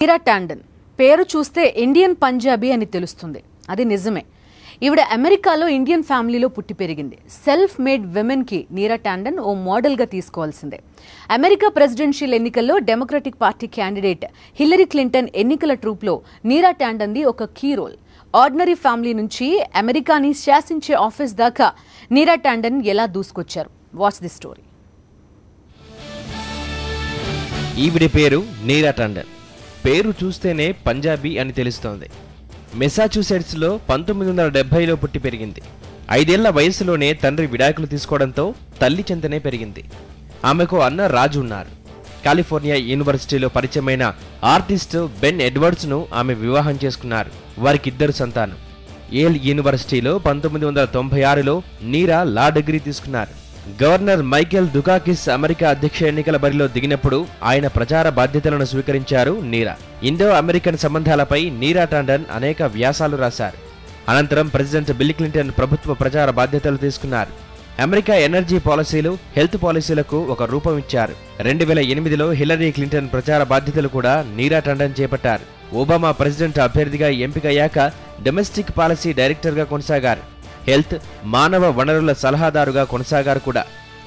నీరా టాండన్ పేరు చూస్తే ఇండియన్ పంజాబీ అని తెలుస్తుంది. అది నిజమే. ఈవిడ అమెరికాలో ఇండియన్ ఫ్యామిలీలో పుట్టి పెరిగింది. సెల్ఫ్ మేడ్ విమెన్ కి నీరా టాండన్ ఓ మోడల్ గా తీసుకోవాల్సిందే. అమెరికా ప్రెసిడెన్షియల్ ఎన్నికల్లో democratic party candidate Hillary Clinton ఎన్నికల ట్రూప్లో నీరా టాండన్ది ఒక కీ రోల్. ఆర్డినరీ ఫ్యామిలీ నుంచి అమెరికాని శాసించే ఆఫీస్ దాకా నీరా టాండన్ ఎలా దూసుకొచ్చారు? Watch the story. ఈవిడి పేరు నీరా టాండన్. పేరు చూస్తేనే పంజాబీ అని తెలుస్తోంది. మెసాచ్యూసెట్స్లో 1970లో పుట్టి పెరిగింది. 5 ఏళ్ల వయసులోనే తండ్రి విడాకులు తీసుకోవడంతో తల్లి చెంతనే పెరిగింది. ఆమెకు అన్న రాజు ఉన్నారు. కాలిఫోర్నియా యూనివర్సిటీలో పరిచయమైన ఆర్టిస్ట్ బెన్ ఎడ్వర్డ్స్ను ఆమె వివాహం చేసుకున్నారు. వారికి 2 సంతానం. ఏల్ యూనివర్సిటీలో 1996లో నీరా లా డిగ్రీ తీసుకున్నారు. గవర్నర్ మైకేల్ దుకాకిస్ అమెరికా అధ్యక్ష ఎన్నికల బరిలో దిగినప్పుడు ఆయన ప్రచార బాధ్యతలను స్వీకరించారు నీరా. ఇండో అమెరికన్ సంబంధాలపై నీరా టాండన్ అనేక వ్యాసాలు రాశారు. అనంతరం ప్రెసిడెంట్ బిల్ క్లింటన్ ప్రభుత్వ ప్రచార బాధ్యతలు తీసుకున్నారు. అమెరికా ఎనర్జీ పాలసీలు, హెల్త్ పాలసీలకు ఒక రూపం ఇచ్చారు. 2008లో హిల్లరీ క్లింటన్ ప్రచార బాధ్యతలు కూడా నీరా టాండన్ చేపట్టారు. ఒబామా ప్రెసిడెంట్ అభ్యర్థిగా ఎంపికయ్యాక డొమెస్టిక్ పాలసీ డైరెక్టర్గా కొనసాగారు. హెల్త్, మానవ వనరుల సలహాదారుగా కొనసాగారు కూడా.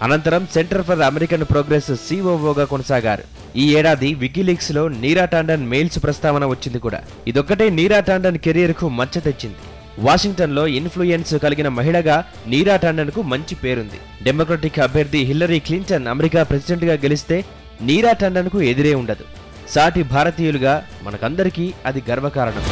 అనంతరం సెంటర్ ఫర్ అమెరికన్ ప్రోగ్రెస్ COOగా కొనసాగారు. ఈ ఏడాది వికీలీక్స్ లో నీరా టాండన్ మెయిల్స్ ప్రస్తావన వచ్చింది కూడా. ఇదొక్కటే నీరా టాండన్ కెరీర్ కు మచ్చ తెచ్చింది. వాషింగ్టన్ లో ఇన్ఫ్లుయెన్స్ కలిగిన మహిళగా నీరా టాండన్ కు మంచి పేరుంది. డెమోక్రటిక్ అభ్యర్థి హిల్లరీ క్లింటన్ అమెరికా ప్రెసిడెంట్ గా గెలిస్తే నీరా టాండన్ కు ఎదురే ఉండదు. సాటి భారతీయులుగా మనకందరికీ అది గర్వకారణం.